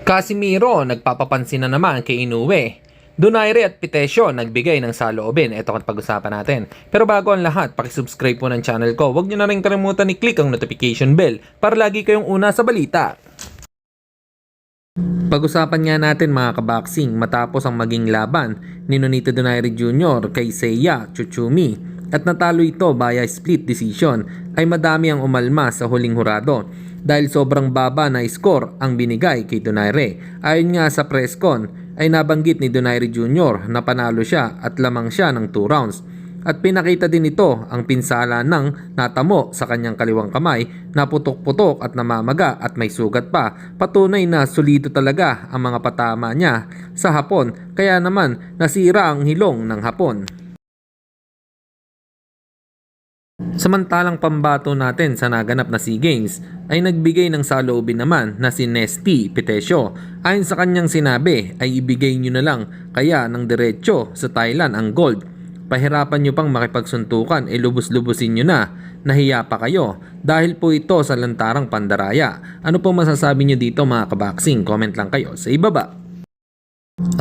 Casimiro nagpapapansin na naman kay Inoue. Donaire at Pitesio nagbigay ng saloobin. Ito ang pag-usapan natin. Pero bago ang lahat, pakisubscribe po ng channel ko. Huwag nyo na rin kalimutan i-click ang notification bell para lagi kayong una sa balita. Pag-usapan nga natin mga kaboxing matapos ang maging laban ni Nonito Donaire Jr. kay Seiya Tsutsumi at natalo ito via split decision ay madami ang umalma sa huling hurado dahil sobrang baba na score ang binigay kay Donaire. Ayon nga sa press con ay nabanggit ni Donaire Jr. na panalo siya at lamang siya ng 2 rounds. At pinakita din ito ang pinsala ng natamo sa kanyang kaliwang kamay na putok-putok at namamaga at may sugat pa. Patunay na solido talaga ang mga patama niya sa hapon kaya naman nasira ang hilong ng hapon. Samantalang pambato natin sa naganap na SEA Games ay nagbigay ng saloobin naman na si Nesty Pitesio. Ayon sa kanyang sinabi ay ibigay nyo na lang kaya ng diretso sa Thailand ang gold. Pahirapan nyo pang makipagsuntukan lubos-lubusin nyo na, nahiya pa kayo dahil po ito sa lantarang pandaraya. Ano po masasabi nyo dito mga kaboxing? Comment lang kayo sa ibaba.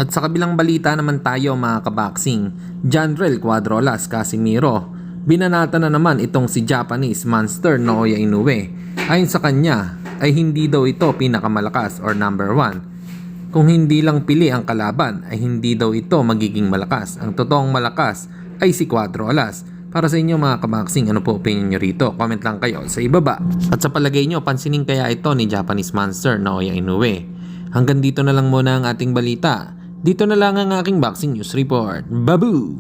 At sa kabilang balita naman tayo mga kaboxing, Janrel Cuadrolas Casimiro. Binanata na naman itong si Japanese monster Naoya Inoue. Ayon sa kanya ay hindi daw ito pinakamalakas or number 1. Kung hindi lang pili ang kalaban ay hindi daw ito magiging malakas. Ang totoong malakas ay si Cuadrolas. Para sa inyo mga kaboxing, ano po opinion nyo rito? Comment lang kayo sa ibaba. At sa palagay nyo, pansinin kaya ito ni Japanese monster Naoya Inoue? Hanggang dito na lang muna ang ating balita. Dito na lang ang aking boxing news report. Babu!